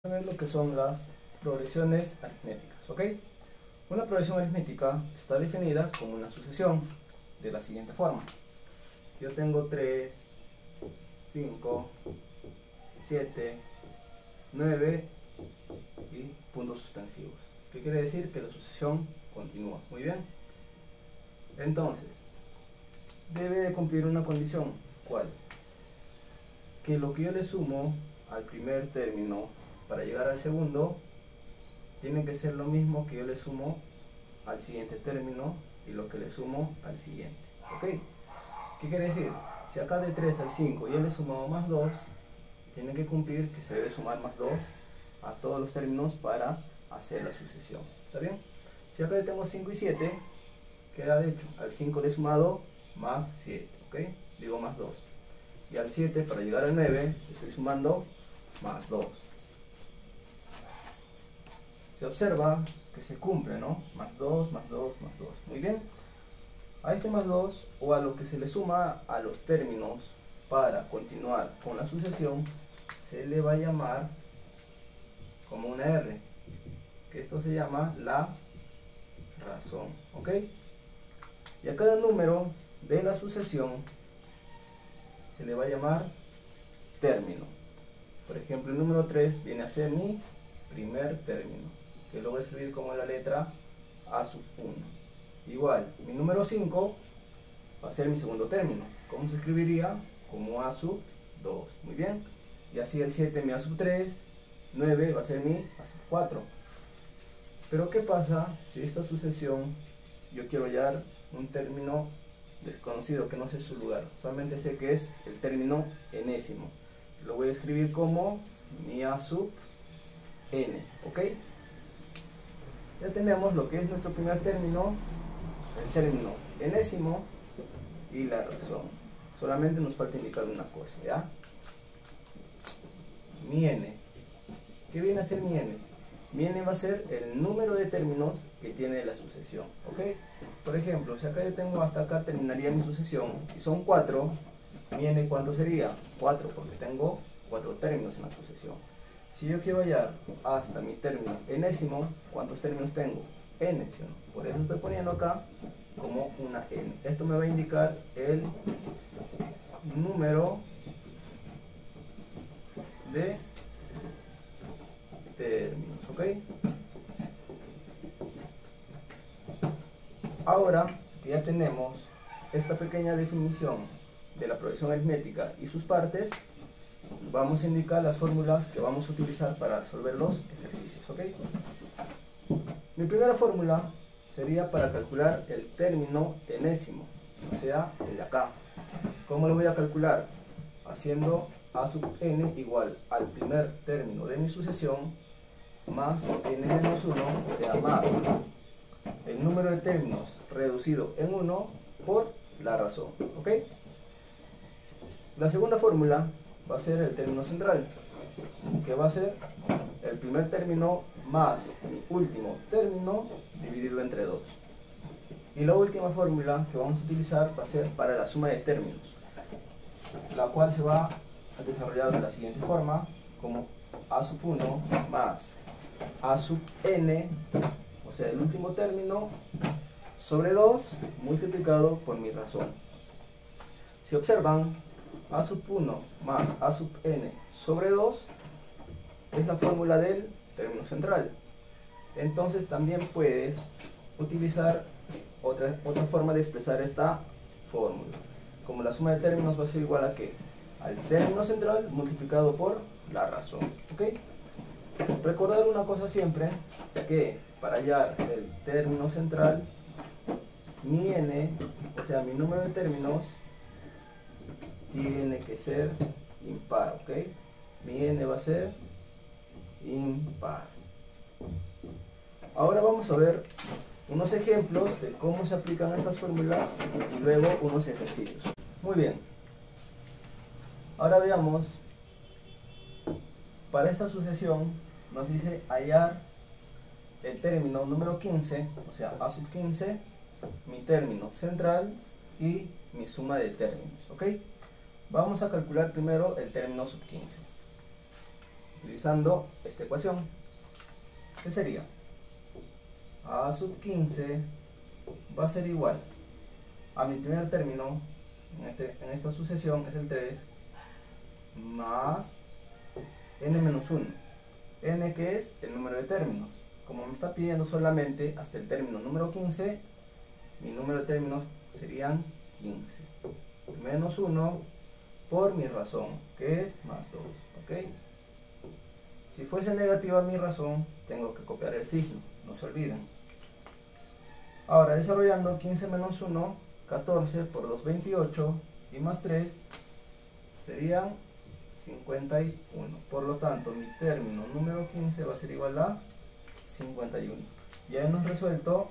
A ver lo que son las progresiones aritméticas, ¿ok? Una progresión aritmética está definida como una sucesión de la siguiente forma. Yo tengo 3, 5, 7, 9 y puntos suspensivos. ¿Qué quiere decir? Que la sucesión continúa. Muy bien. Entonces, debe de cumplir una condición. ¿Cuál? Que lo que yo le sumo al primer término para llegar al segundo tiene que ser lo mismo que yo le sumo al siguiente término y lo que le sumo al siguiente. ¿Ok? ¿Qué quiere decir? Si acá de 3 al 5 yo le he sumado más 2, tiene que cumplir que se debe sumar más 2 a todos los términos para hacer la sucesión. ¿Está bien? Si acá tengo 5 y 7, queda de hecho, al 5 le he sumado más 7, ¿ok? Digo más 2. Y al 7, para llegar al 9, estoy sumando más 2. Se observa que se cumple, ¿no? Más 2, más 2, más 2. Muy bien. A este más 2, o a lo que se le suma a los términos para continuar con la sucesión, se le va a llamar como una R, que esto se llama la razón, ¿ok? Y a cada número de la sucesión se le va a llamar término. Por ejemplo, el número 3 viene a ser mi primer término, que lo voy a escribir como la letra A sub 1. Igual, mi número 5 va a ser mi segundo término. ¿Cómo se escribiría? Como A sub 2. Muy bien. Y así el 7 mi A sub 3, 9 va a ser mi A sub 4. Pero ¿qué pasa si esta sucesión yo quiero hallar un término desconocido que no sé su lugar? Solamente sé que es el término enésimo. Lo voy a escribir como mi A sub n, ¿ok? Ya tenemos lo que es nuestro primer término, el término enésimo y la razón. Solamente nos falta indicar una cosa, ¿ya? Mi n. ¿Qué viene a ser mi n? Mi n va a ser el número de términos que tiene la sucesión, ¿ok? Por ejemplo, si acá yo tengo hasta acá terminaría mi sucesión y son 4, mi n ¿cuánto sería? 4, porque tengo 4 términos en la sucesión. Si yo quiero hallar hasta mi término enésimo, ¿cuántos términos tengo? N, ¿sí o no? Por eso estoy poniendo acá como una n. Esto me va a indicar el número de términos, ¿ok? Ahora que ya tenemos esta pequeña definición de la progresión aritmética y sus partes, vamos a indicar las fórmulas que vamos a utilizar para resolver los ejercicios, ¿ok? Mi primera fórmula sería para calcular el término enésimo, o sea, el de acá. ¿Cómo lo voy a calcular? Haciendo A sub n igual al primer término de mi sucesión más n menos 1, o sea, más el número de términos reducido en 1 por la razón, ¿ok? La segunda fórmula va a ser el término central, que va a ser el primer término más mi último término dividido entre 2. Y la última fórmula que vamos a utilizar va a ser para la suma de términos, la cual se va a desarrollar de la siguiente forma, como A sub 1 más A sub n, o sea, el último término, sobre 2 multiplicado por mi razón. Si observan, A sub 1 más A sub n sobre 2 es la fórmula del término central. Entonces también puedes utilizar otra forma de expresar esta fórmula. Como la suma de términos va a ser igual a ¿qué? Al término central multiplicado por la razón, ¿ok? Recordar una cosa siempre, que para hallar el término central, mi n, o sea, mi número de términos, tiene que ser impar, ¿ok? Mi n va a ser impar. Ahora vamos a ver unos ejemplos de cómo se aplican estas fórmulas y luego unos ejercicios. Muy bien. Ahora veamos, para esta sucesión nos dice hallar el término número 15, o sea, A sub 15, mi término central y mi suma de términos, ¿ok? Vamos a calcular primero el término sub 15. utilizando esta ecuación, que sería a sub 15 va a ser igual a mi primer término en esta sucesión, es el 3, más n menos 1, n que es el número de términos. Como me está pidiendo solamente hasta el término número 15, mi número de términos serían 15, menos 1 por mi razón, que es más 2, ¿ok? Si fuese negativa mi razón, tengo que copiar el signo, no se olviden. Ahora, desarrollando 15 menos 1, 14 por 2, 28, y más 3 serían 51. Por lo tanto, mi término número 15 va a ser igual a 51. Ya hemos resuelto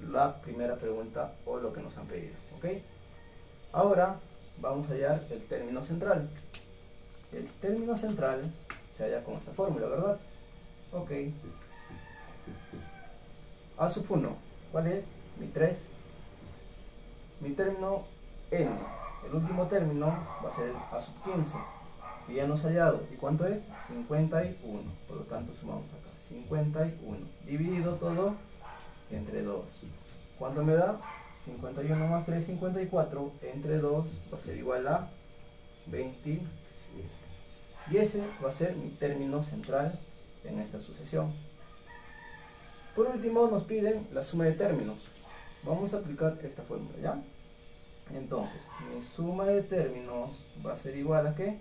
la primera pregunta o lo que nos han pedido, ¿ok? Ahora vamos a hallar el término central. El término central se halla con esta fórmula, ¿verdad? Ok. A sub 1, ¿cuál es? Mi 3. Mi término n, el último término va a ser el a sub 15, que ya nos ha hallado. ¿Y cuánto es? 51. Por lo tanto, sumamos acá 51, dividido todo entre 2. ¿Cuánto me da? 51 más 3, 54, entre 2 va a ser igual a 27. Y ese va a ser mi término central en esta sucesión. Por último, nos piden la suma de términos. Vamos a aplicar esta fórmula, ¿ya? Entonces, mi suma de términos va a ser igual a ¿qué?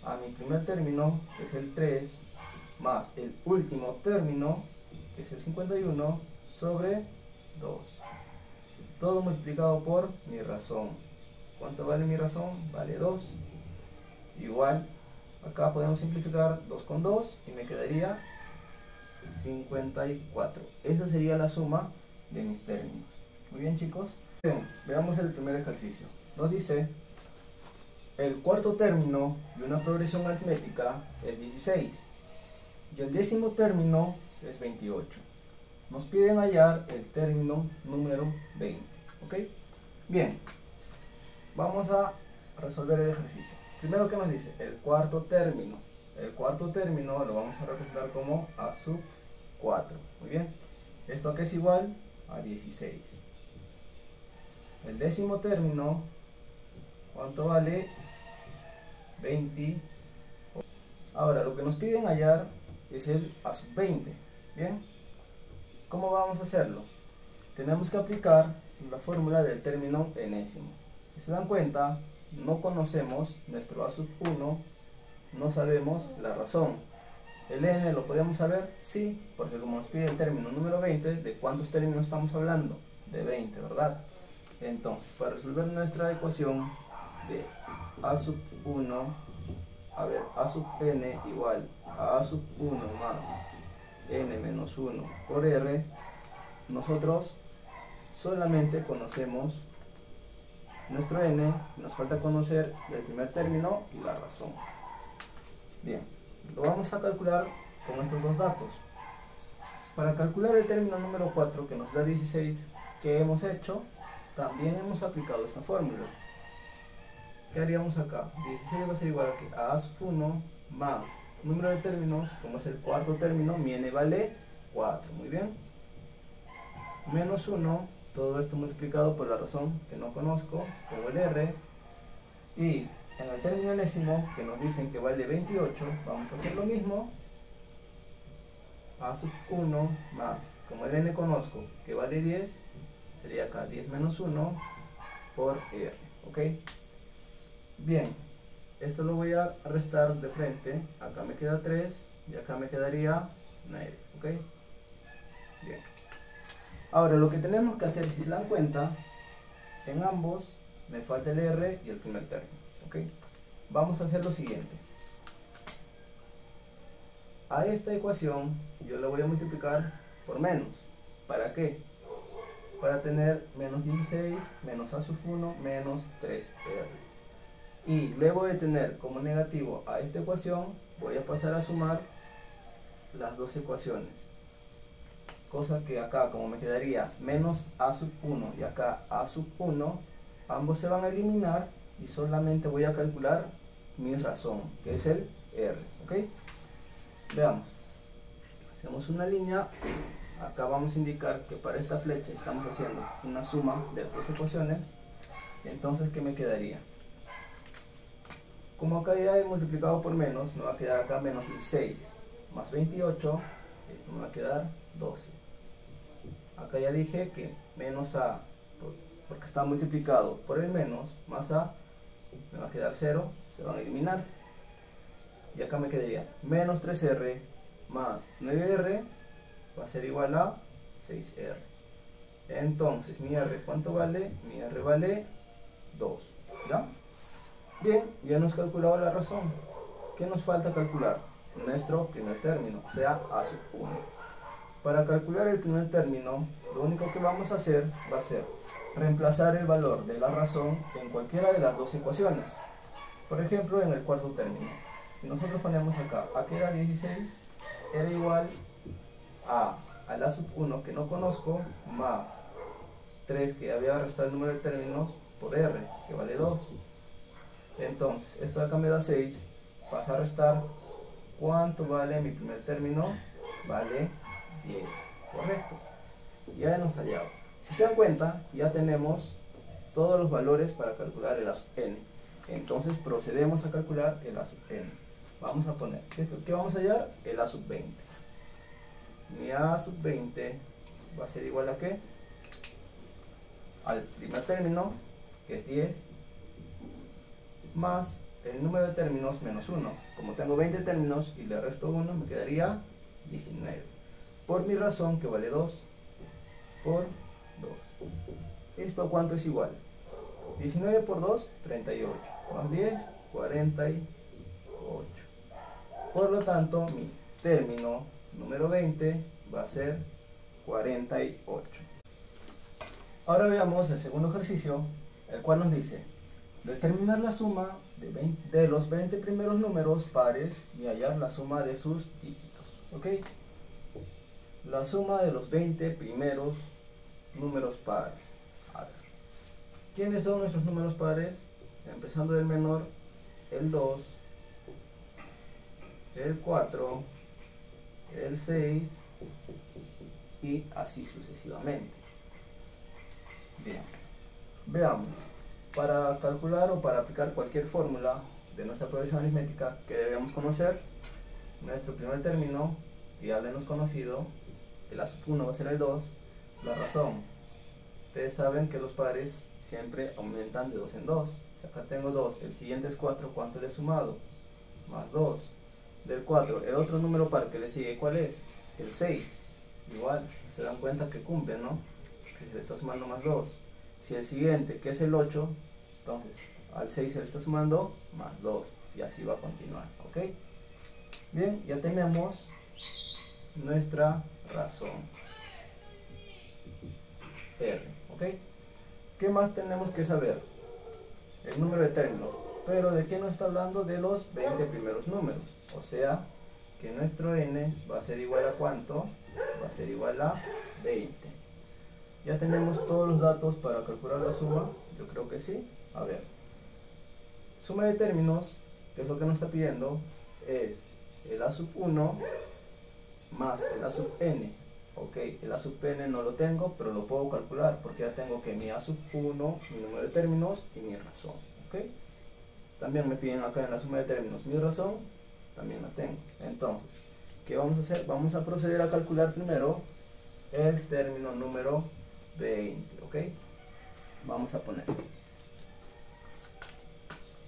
A mi primer término, que es el 3, más el último término, que es el 51, sobre 2. Todo multiplicado por mi razón. ¿Cuánto vale mi razón? Vale 2. Igual, acá podemos simplificar 2 con 2 y me quedaría 54. Esa sería la suma de mis términos. Muy bien, chicos. Bien, veamos el primer ejercicio. Nos dice: el cuarto término de una progresión aritmética es 16 y el décimo término es 28. Nos piden hallar el término número 20. ¿Ok? Bien, vamos a resolver el ejercicio. Primero, ¿qué nos dice? El cuarto término. El cuarto término lo vamos a representar como a sub 4. Muy bien. ¿Esto qué es igual? A 16. El décimo término, ¿cuánto vale? 20. Ahora, lo que nos piden hallar es el a sub 20. Bien. ¿Cómo vamos a hacerlo? Tenemos que aplicar la fórmula del término enésimo. Si se dan cuenta, no conocemos nuestro a sub 1, no sabemos la razón. ¿El n lo podemos saber? Sí, porque como nos pide el término número 20, ¿de cuántos términos estamos hablando? De 20, ¿verdad? Entonces, para resolver nuestra ecuación de a sub 1, a sub n igual a sub 1 más n menos 1 por r, nosotros solamente conocemos nuestro n, nos falta conocer el primer término y la razón. Bien, lo vamos a calcular con estos dos datos. Para calcular el término número 4, que nos da 16, ¿qué hemos hecho? También hemos aplicado esta fórmula. ¿Qué haríamos acá? 16 va a ser igual a que a sub 1 más número de términos, como es el cuarto término, mi n vale 4, muy bien. Menos 1, todo esto multiplicado por la razón que no conozco, como el r. Y en el término enésimo, que nos dicen que vale 28, vamos a hacer lo mismo. A sub 1 más, como el n conozco, que vale 10, sería acá 10 menos 1 por r, ¿ok? Bien, esto lo voy a restar de frente, acá me queda 3 y acá me quedaría 9, ¿ok? Bien. Ahora lo que tenemos que hacer, si se dan cuenta, en ambos me falta el r y el primer término, ¿ok? Vamos a hacer lo siguiente. A esta ecuación yo la voy a multiplicar por menos. ¿Para qué? Para tener menos 16 menos a sub 1 menos 3r. Y luego de tener como negativo a esta ecuación, voy a pasar a sumar las dos ecuaciones. Cosa que acá, como me quedaría menos a sub 1 y acá a sub 1, ambos se van a eliminar y solamente voy a calcular mi razón, que es el r, ¿ok? Veamos. Hacemos una línea. Acá vamos a indicar que para esta flecha estamos haciendo una suma de las dos ecuaciones. Entonces, ¿qué me quedaría? Como acá ya he multiplicado por menos, me va a quedar acá menos 16 más 28, esto me va a quedar 12. Acá ya dije que menos a, porque está multiplicado por el menos, más a, me va a quedar 0, se van a eliminar. Y acá me quedaría menos 3r más 9r va a ser igual a 6r. Entonces, mi r, ¿cuánto vale? Mi r vale 2, ¿ya? Bien, ya hemos calculado la razón. ¿Qué nos falta calcular? Nuestro primer término, o sea, a sub 1. Para calcular el primer término, lo único que vamos a hacer va a ser reemplazar el valor de la razón en cualquiera de las dos ecuaciones. Por ejemplo, en el cuarto término. Si nosotros ponemos acá, a que era 16, era igual a la sub 1 que no conozco, más 3 que había restado el número de términos por r, que vale 2. Entonces, esto de acá me da 6, pasa a restar. ¿Cuánto vale mi primer término? Vale 10, correcto. Ya hemos hallado. Si se dan cuenta, ya tenemos todos los valores para calcular el a sub n. Entonces procedemos a calcular el a sub n. Vamos a poner, ¿qué vamos a hallar? El a sub 20. Mi a sub 20 va a ser igual a ¿qué? Al primer término, que es 10, más el número de términos menos 1. Como tengo 20 términos y le resto 1, me quedaría 19. Por mi razón, que vale 2, por 2. ¿Esto cuánto es igual? 19 por 2, 38. Más 10, 48. Por lo tanto, mi término número 20 va a ser 48. Ahora veamos el segundo ejercicio, el cual nos dice determinar la suma de los 20 primeros números pares y hallar la suma de sus dígitos. ¿Ok? La suma de los 20 primeros números pares. A ver, ¿quiénes son nuestros números pares? Empezando del menor, el 2, el 4, el 6 y así sucesivamente. Bien, veamos. Para calcular o para aplicar cualquier fórmula de nuestra progresión aritmética que debemos conocer, nuestro primer término, que ya lo hemos conocido, el a sub 1 va a ser el 2. La razón, ustedes saben que los pares siempre aumentan de 2 en 2. Acá tengo 2, el siguiente es 4, ¿cuánto le he sumado? Más 2. Del 4, el otro número par que le sigue, ¿cuál es? El 6. Igual, se dan cuenta que cumple, ¿no? Que se le está sumando más 2. Si el siguiente, que es el 8, entonces al 6 se le está sumando más 2 y así va a continuar, ¿ok? Bien, ya tenemos nuestra razón R, ¿ok? ¿Qué más tenemos que saber? El número de términos. Pero ¿de qué nos está hablando? De los 20 primeros números. O sea, que nuestro n va a ser igual a ¿cuánto? Va a ser igual a 20. ¿Ya tenemos todos los datos para calcular la suma? Yo creo que sí. A ver. Suma de términos, que es lo que nos está pidiendo, es el a sub 1 más el a sub n. Ok, el a sub n no lo tengo, pero lo puedo calcular porque ya tengo que mi a sub 1, mi número de términos y mi razón. Ok. También me piden acá en la suma de términos mi razón, también la tengo. Entonces, ¿qué vamos a hacer? Vamos a proceder a calcular primero el término número 20, ¿ok? Vamos a poner,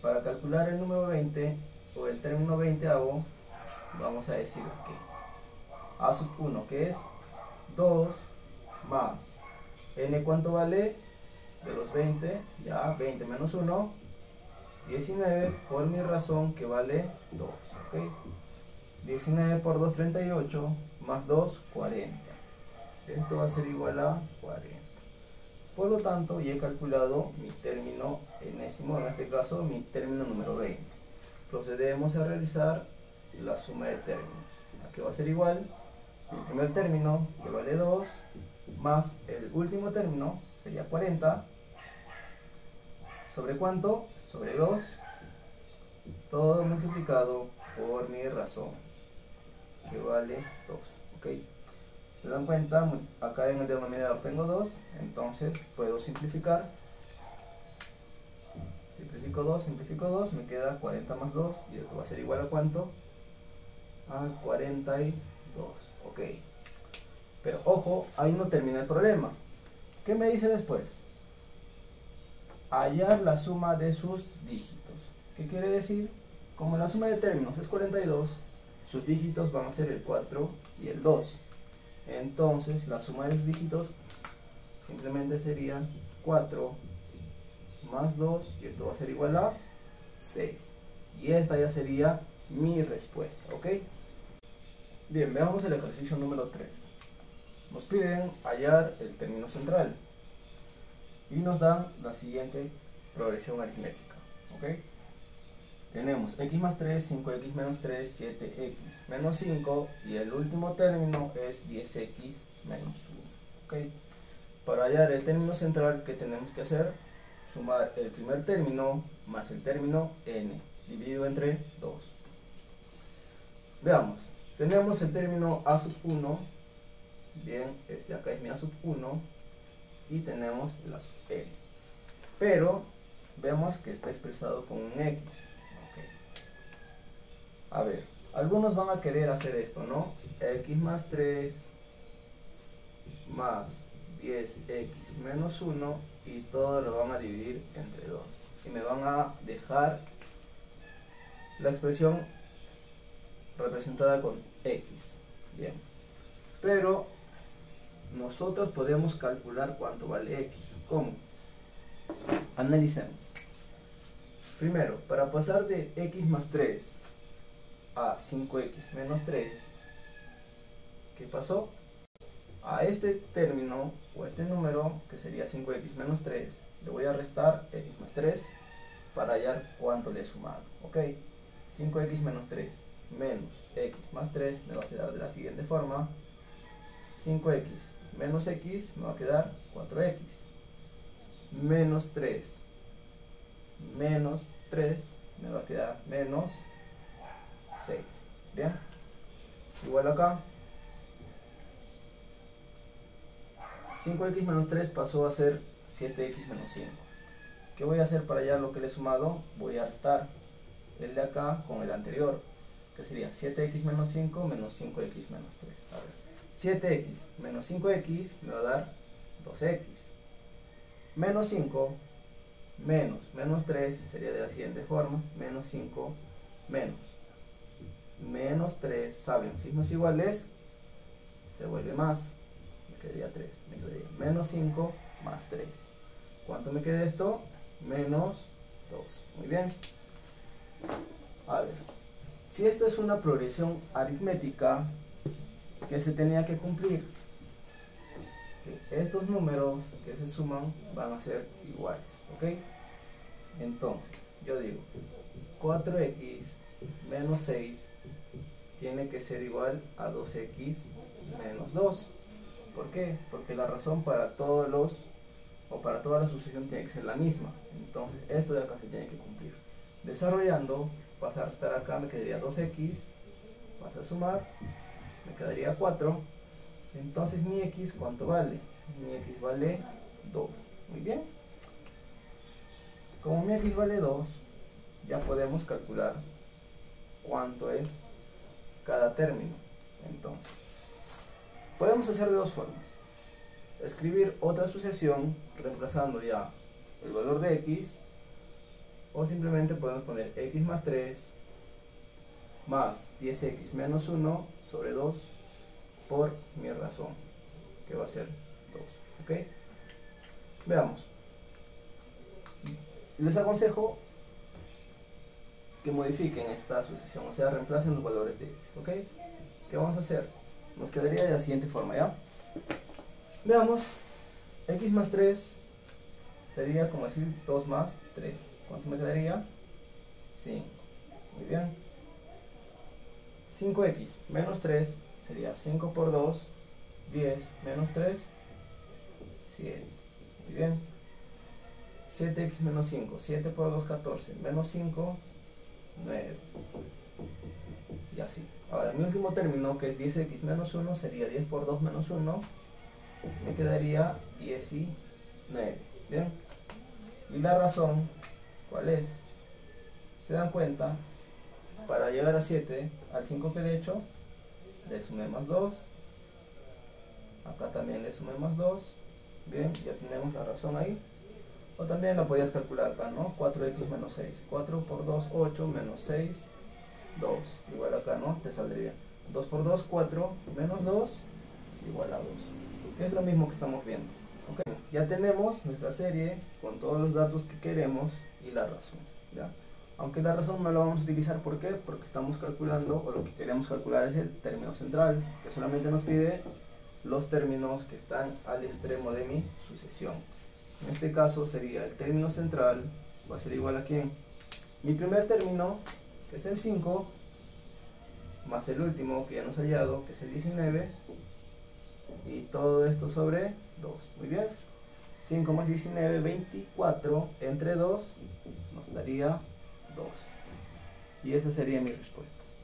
para calcular el número 20 o el término 20avo, vamos a decir que a sub 1, que es 2 más n, ¿cuánto vale? De los 20, ya 20 menos 1, 19 por mi razón, que vale 2, ¿ok? 19 por 2, 38, más 2, 40. Esto va a ser igual a 40. Por lo tanto, ya he calculado mi término enésimo, en este caso mi término número 20. Procedemos a realizar la suma de términos. Aquí va a ser igual mi primer término, que vale 2, más el último término, sería 40, ¿sobre cuánto? Sobre 2, todo multiplicado por mi razón. que vale 2. ¿Ok? ¿Se dan cuenta? Acá en el denominador tengo 2, entonces puedo simplificar. Simplifico 2, me queda 40 más 2, y esto va a ser igual a ¿cuánto? A 42. Ok. Pero ojo, ahí no termina el problema. ¿Qué me dice después? Hallar la suma de sus dígitos. ¿Qué quiere decir? Como la suma de términos es 42, sus dígitos van a ser el 4 y el 2. Entonces la suma de los dígitos simplemente sería 4 más 2, y esto va a ser igual a 6. Y esta ya sería mi respuesta, ¿ok? Bien, veamos el ejercicio número 3. Nos piden hallar el término central y nos dan la siguiente progresión aritmética, ¿ok? Tenemos x más 3, 5x menos 3, 7x menos 5, y el último término es 10x menos 1, ¿ok? Para hallar el término central, ¿qué tenemos que hacer? Sumar el primer término más el término n, dividido entre 2. Veamos, tenemos el término a sub 1, bien, este acá es mi a sub 1, y tenemos la sub n, pero vemos que está expresado con un x. Okay. A ver, algunos van a querer hacer esto, ¿no? X más 3 más 10x menos 1, y todo lo van a dividir entre 2, y me van a dejar la expresión representada con x. Bien, pero nosotros podemos calcular cuánto vale x. ¿Cómo? Analicemos. Primero, para pasar de x más 3 a 5x menos 3, ¿qué pasó? A este término, o este número, que sería 5x menos 3, le voy a restar x más 3 para hallar cuánto le he sumado. ¿Ok? 5x menos 3 menos x más 3 me va a quedar de la siguiente forma. 5x menos x me va a quedar 4x. Menos 3 menos 3 me va a quedar menos 6. Bien, igual acá 5x menos 3 pasó a ser 7x menos 5. ¿Qué voy a hacer para hallar lo que le he sumado? Voy a restar el de acá con el anterior, que sería 7x menos 5 menos 5x menos 3. A ver, 7x menos 5x me va a dar 2x. Menos 5 menos 3 sería de la siguiente forma: menos 5 menos 3, ¿saben? Signos iguales se vuelve más, me quedaría 3, me quedaría menos 5 más 3. ¿Cuánto me queda esto? Menos 2. Muy bien. A ver, si esta es una progresión aritmética que se tenía que cumplir, que estos números que se suman van a ser iguales, ¿ok? Entonces, yo digo 4x menos 6 tiene que ser igual a 2x menos 2. ¿Por qué? Porque la razón para todos los, o para toda la sucesión, tiene que ser la misma. Entonces, esto de acá se tiene que cumplir. Desarrollando, pasa a estar acá, me quedaría 2x, pasa a sumar, me quedaría 4. Entonces, mi x, ¿cuánto vale? Mi x vale 2. Muy bien. Como mi x vale 2, ya podemos calcular cuánto es cada término. Entonces, podemos hacer de dos formas: escribir otra sucesión reemplazando ya el valor de x, o simplemente podemos poner x más 3 más 10x menos 1 sobre 2 por mi razón, que va a ser 2. ¿Ok? Veamos. Les aconsejo que modifiquen esta sucesión, o sea, reemplacen los valores de x. ¿Ok? ¿Qué vamos a hacer? Nos quedaría de la siguiente forma, ¿ya? Veamos. X más 3 sería como decir 2 más 3. ¿Cuánto me quedaría? 5. Muy bien. 5x menos 3 sería 5 por 2, 10 menos 3, 7. Muy bien. 7x menos 5, 7 por 2, 14, menos 5, 9. Y así. Ahora, mi último término, que es 10x menos 1, sería 10 por 2 menos 1. Me quedaría 19. ¿Bien? Y la razón, ¿cuál es? ¿Se dan cuenta? Para llegar a 7, al 5 que he hecho, le sumé más 2. Acá también le sumé más 2. Bien, ya tenemos la razón ahí. O también la podías calcular acá, ¿no? 4x menos 6. 4 por 2, 8, menos 6, 2. Igual acá, ¿no? Te saldría 2 por 2, 4, menos 2, igual a 2. Que es lo mismo que estamos viendo. ¿Okay? Ya tenemos nuestra serie con todos los datos que queremos y la razón, ¿ya? Aunque la razón no la vamos a utilizar, ¿por qué? Porque estamos calculando, o lo que queremos calcular es el término central, que solamente nos pide los términos que están al extremo de mi sucesión. En este caso sería el término central, va a ser igual a ¿quién? Mi primer término, que es el 5, más el último que ya nos ha hallado, que es el 19, y todo esto sobre 2. Muy bien. 5 más 19, 24, entre 2 nos daría 2. Y esa sería mi respuesta.